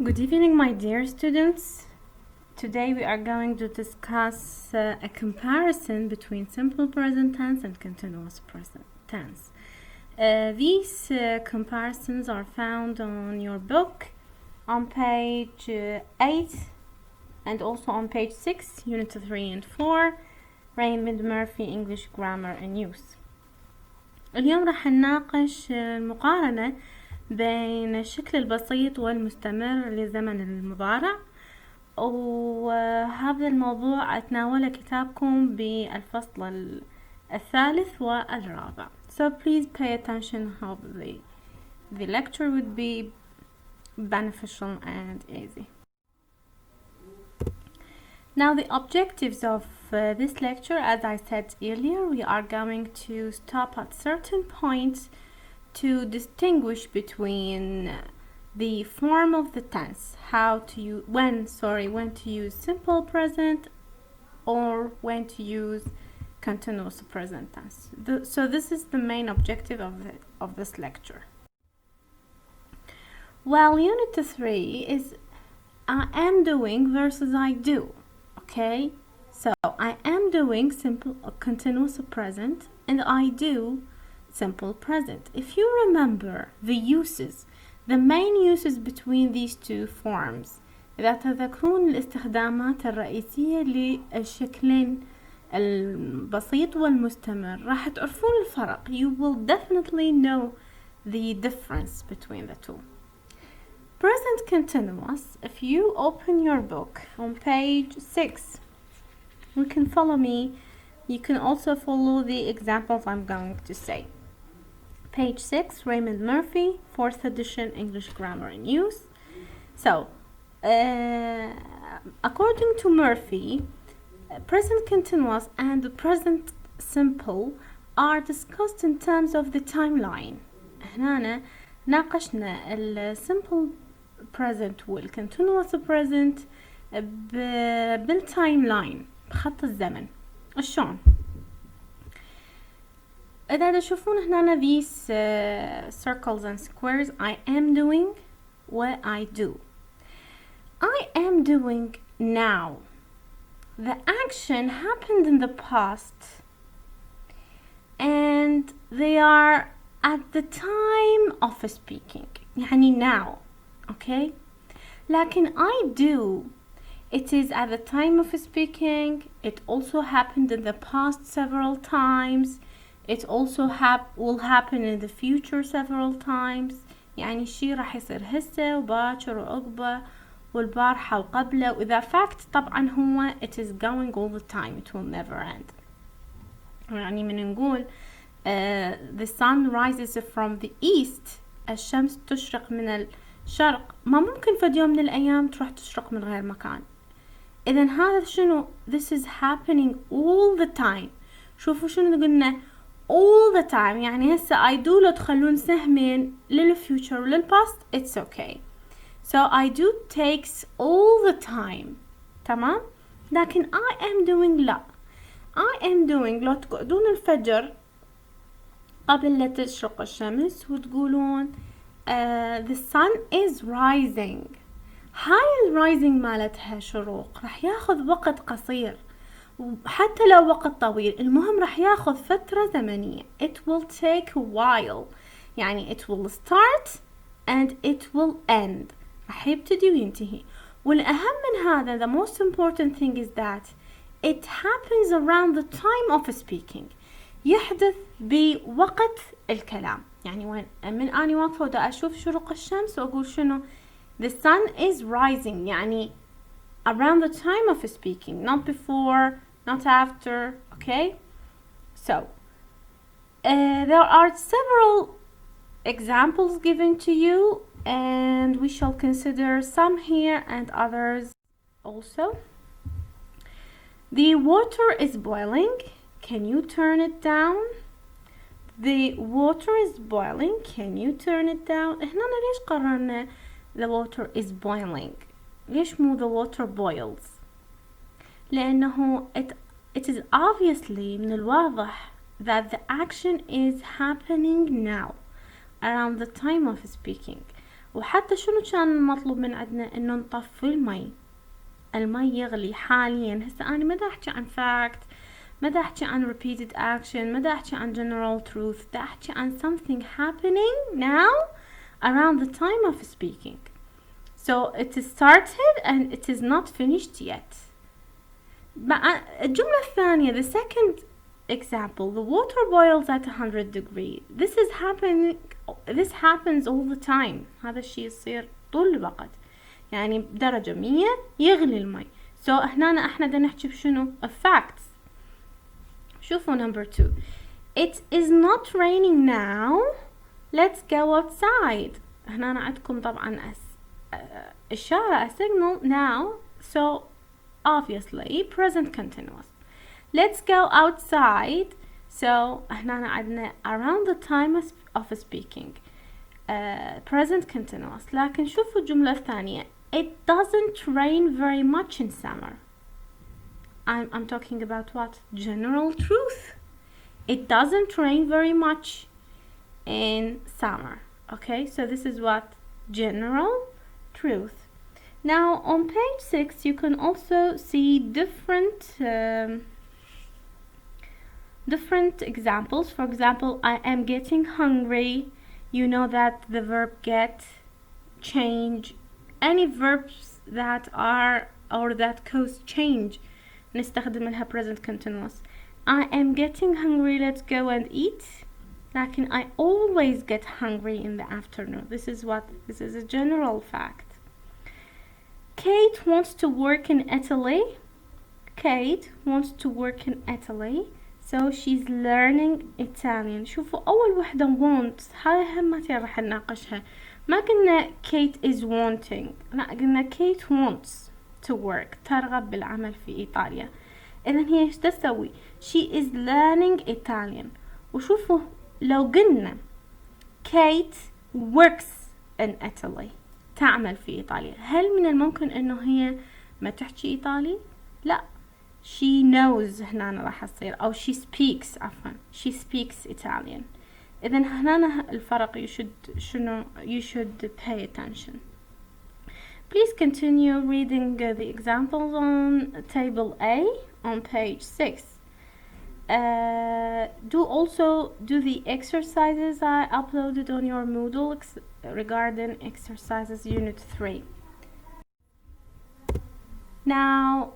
Good evening, my dear students. Today we are going to discuss a comparison between simple present tense and continuous present tense. These comparisons are found on your book on page 8 and also on page 6, unit 3 and 4, Raymond Murphy English Grammar and Use. اليوم راح نناقش المقارنة بين الشكل البسيط والمستمر لزمن المضارع، وهذا الموضوع أتناوله كتابكم بالفصل الثالث والرابع. So please pay attention how the lecture would be beneficial and easy. Now the objectives of this lecture, as I said earlier, we are going to stop at certain points to distinguish between the form of the tense, when to use simple present or when to use continuous present tense. So this is the main objective of this lecture. Well, unit 3 is I am doing versus I do. Okay, so I am doing simple continuous present and I do simple present. If you remember the uses, the main uses between these two forms، إذا تذكرون الاستخدامات الرئيسية للشكلين البسيط والمستمر راح تعرفون الفرق. You will definitely know the difference between the two. Present continuous, if you open your book on page 6, you can follow me. You can also follow the examples I'm going to say. Page 6, Raymond Murphy, 4th edition, English Grammar and Use. So, according to Murphy, present continuous and the present simple are discussed in terms of the timeline. هنا ناقشنا ال simple present وال continuous present بالتايملاين، بخط الزمن. شلون؟ إذا تشوفون هنا these circles and squares, I am doing what I do. I am doing now. The action happened in the past and they are at the time of speaking، يعني now. Okay? لكن I do, it is at the time of speaking. It also happened in the past several times. It also will happen in the future several times. يعني الشي راح يصير هسه وباكر وعقبه والبارحة وقبله، وإذا fact طبعا هو it is going all the time, it will never end. يعني من نقول the sun rises from the east، الشمس تشرق من الشرق، ما ممكن في يوم من الأيام تروح تشرق من غير مكان. إذن هذا شنو؟ this is happening all the time. شوفوا شنو قلنا all the time، يعني هسه I do لو تخلون سهمين للfuture وللpast it's okay. So I do takes all the time. تمام؟ لكن I am doing لا. I am doing لو تقعدون الفجر قبل لا تشرق الشمس وتقولون the sun is rising، هاي الرايزنج مالتها شروق راح ياخذ وقت قصير، وحتى لو وقت طويل المهم راح ياخذ فترة زمنية. It will take a while، يعني it will start and it will end، راح يبتدي وينتهي. والأهم من هذا the most important thing is that it happens around the time of speaking، يحدث بوقت الكلام. يعني وين من أنا واقفة ودا أشوف شروق الشمس وأقول شنو the sun is rising، يعني around the time of speaking, not before, not after. Okay, so there are several examples given to you and we shall consider some here and others also. The water is boiling, can you turn it down? The water is boiling, can you turn it down؟ هنا ليش قررنا the water is boiling؟ ليش مو the water boils؟ لأنه it is obviously من الواضح that the action is happening now around the time of speaking. وحتى شنو كان المطلوب من عندنا؟ انه نطفي المي يغلي حاليا. هسه انا ما دا احكي عن fact، ما دا احكي عن repeated action، ما دا احكي عن general truth، دا احكي عن something happening now around the time of speaking. So it is started and it is not finished yet. الجملة الثانية, the second example, the water boils at 100 degrees. This happens all the time. هذا الشيء يصير طول الوقت، يعني بدرجة 100 يغلي المي. So هنا احنا دا نحكي بشنو؟ facts. شوفوا number 2. It is not raining now. Let's go outside. هنا عندكم طبعا إشارة signal now. So obviously present continuous. Let's go outside. So هنا عندنا around the time of speaking. Present continuous. لكن شوفوا الجملة الثانية. It doesn't rain very much in summer. I'm talking about what? General truth. It doesn't rain very much in summer. Okay, so this is what? General truth. Now on page 6 you can also see different examples. For example, I am getting hungry. You know that the verb get, change, any verbs that are or that cause change نستخدم لها present continuous. I am getting hungry, let's go and eat. لكن I always get hungry in the afternoon. This is a general fact. Kate wants to work in Italy. Kate wants to work in Italy. So she's learning Italian. شوفوا أول وحدة want، هاي همتين راح نناقشها. ما قلنا Kate is wanting، لا قلنا Kate wants to work، ترغب بالعمل في إيطاليا. إذن هي إيش تسوي؟ She is learning Italian. وشوفوا لو قلنا Kate works in Italy، تعمل في إيطاليا، هل من الممكن إنه هي ما تحكي إيطالي؟ لا، she knows هنا راح تصير، أو she speaks عفوا she speaks Italian. إذن هنا الفرق you should pay attention. Please continue reading the examples on table A on page 6. Do the exercises I uploaded on your Moodle regarding exercises unit 3. Now,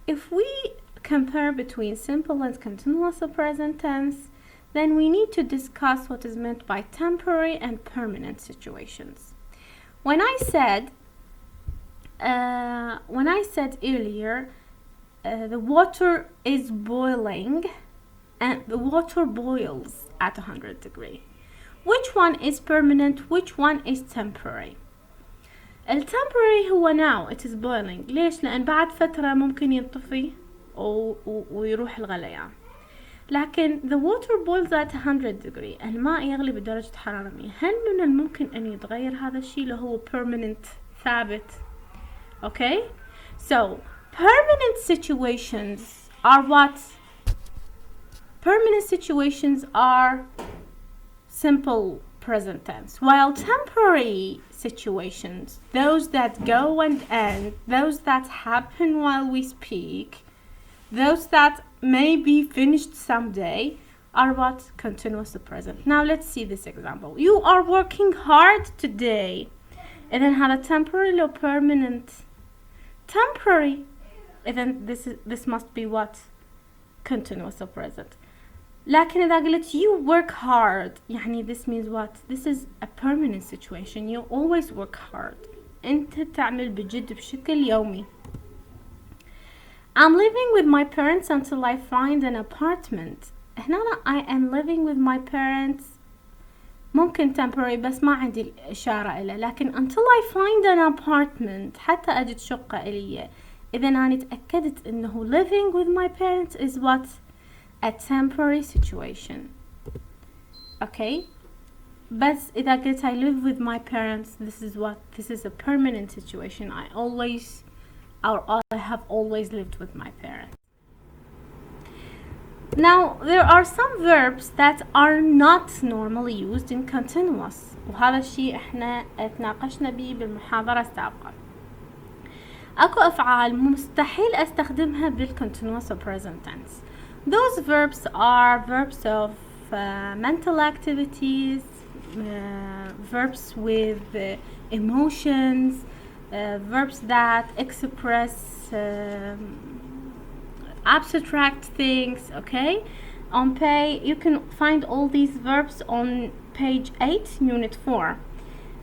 if we compare between simple and continuous present tense, then we need to discuss what is meant by temporary and permanent situations. When I said earlier, the water is boiling and the water boils at 100 degrees. Which one is permanent? Which one is temporary? الtemporary هو now it is boiling. ليش؟ لأن بعد فترة ممكن ينطفي ويروح الغليان. لكن the water boils at 100 degrees. الماء يغلي بدرجة حرارة 100. هل من الممكن أن يتغير هذا الشيء اللي هو permanent ثابت؟ Okay? So permanent situations are what? Permanent situations are simple present tense, while temporary situations, those that go and end, those that happen while we speak, those that may be finished someday, are what? Continuous present. Now let's see this example. You are working hard today. إذن هذا temporary or permanent? Temporary. إذن this must be what? Continuous or present. لكن إذا قلت you work hard, يعني this means what? This is a permanent situation. You always work hard. أنت تعمل بجد بشكل يومي. I'm living with my parents until I find an apartment. هنا I am living with my parents ممكن temporary بس ما عندي الإشارة إليه. لكن until I find an apartment حتى أجد شقة إلي. إذا أنا تأكدت إنه living with my parents is what? A temporary situation. Okay? بس إذا قلت I live with my parents, this is what? This is a permanent situation. I have always lived with my parents. Now there are some verbs that are not normally used in continuous وهذا الشيء احنا تناقشنا به بالمحاضرة السابقة. اكو افعال مستحيل استخدمها بالcontinuous or present tense. Those verbs are verbs of mental activities, verbs with emotions, verbs that express abstract things. Okay, you can find all these verbs on page 8 unit 4,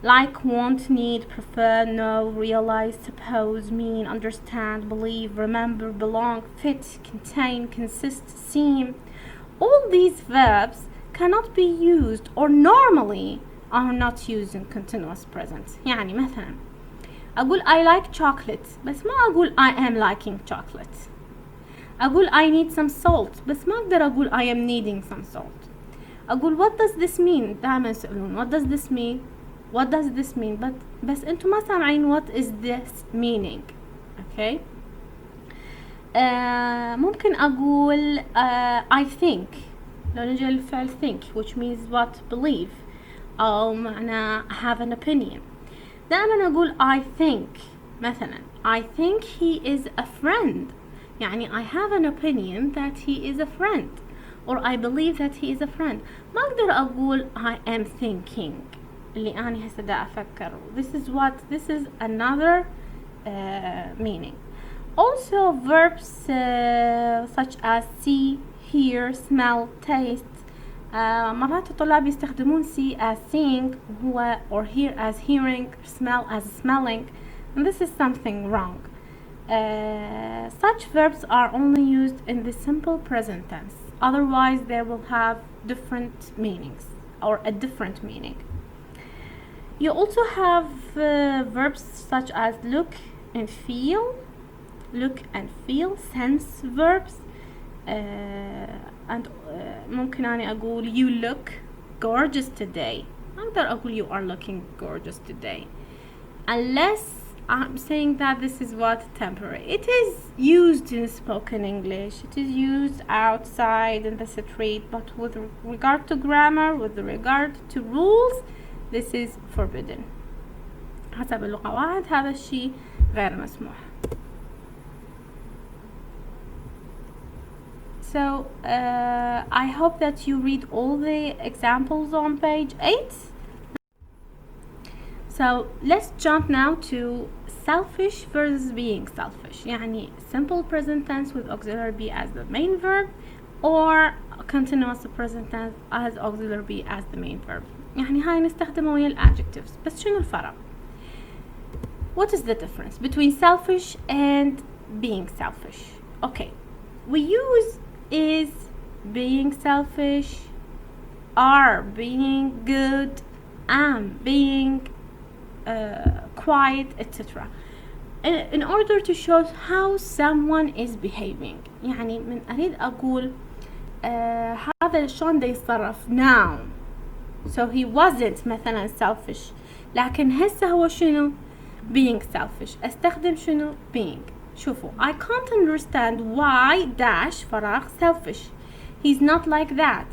like want, need, prefer, know, realize, suppose, mean, understand, believe, remember, belong, fit, contain, consist, seem. All these verbs cannot be used or normally are not used in continuous present. يعني مثلا أقول I like chocolate بس ما أقول I am liking chocolate. أقول I need some salt بس ما أقدر أقول I am needing some salt. أقول what does this mean؟ دائما يسألون what does this mean؟ What does this mean؟ بس أنتم ما سامعين what is this meaning. Okay. ممكن أقول I think لو نجي للفعل think which means what believe أو معنى have an opinion. دائما أقول I think مثلا I think he is a friend يعني I have an opinion that he is a friend or I believe that he is a friend. ما أقدر أقول I am thinking اللي أنا هسه دا أفكر. This is another meaning. Also verbs such as see, hear, smell, taste. مرات الطلاب يستخدمون see as seeing or hear as hearing, smell as smelling, and this is something wrong. Such verbs are only used in the simple present tense. Otherwise they will have different meanings or a different meaning. You also have verbs such as look and feel, sense verbs, and ممكن أنا أقول you look gorgeous today. أقدر أقول you are looking gorgeous today, unless I'm saying that this is what temporary. It is used in spoken English. It is used outside in the street, but with regard to grammar, with regard to rules, this is forbidden. حسب القواعد هذا الشيء غير مسموح. So I hope that you read all the examples on page 8. So let's jump now to selfish versus being selfish. يعني simple present tense with auxiliary be as the main verb or continuous present tense as auxiliary be as the main verb. يعني هاي نستخدمه ويا الادجectives. بس شنو الفرق؟ What is the difference between selfish and being selfish? Okay, we use is being selfish, are being good, am being quiet, etc. in order to show how someone is behaving. يعني من أريد أقول هذا شلون دا يتصرف now. So he wasn't مثلا selfish, لكن هسه هو شنو being selfish. استخدم شنو being. شوفوا I can't understand why dash فراغ selfish. He's not like that.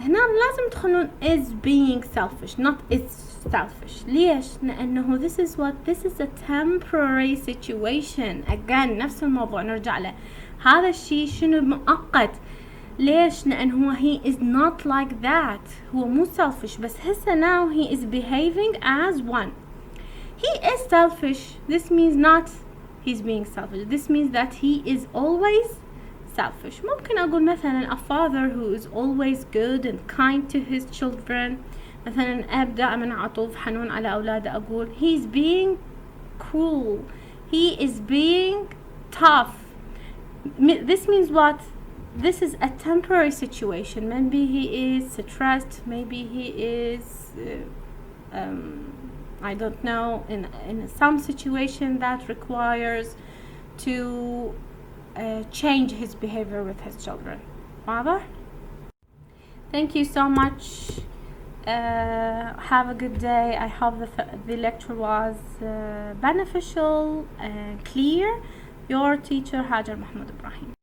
هنا لازم تدخلون is being selfish not is selfish. ليش؟ لأنه this is a temporary situation. Again نفس الموضوع نرجع له. هذا الشيء شنو مؤقت. ليش؟ لأنه he is not like that. هو مو selfish بس هسه now he is behaving as one. He is selfish. This means not he's being selfish. This means that he is always selfish. ممكن أقول مثلا a father who is always good and kind to his children. مثلا أب دائما عطوف حنون على أولاده. أقول he's being cruel. He is being tough. This means what? This is a temporary situation. Maybe he is stressed. Maybe he is I don't know, in some situation that requires to change his behavior with his children. واضح? Thank you so much. Have a good day. I hope the lecture was beneficial and clear. Your teacher Hajar Mahmoud Ibrahim.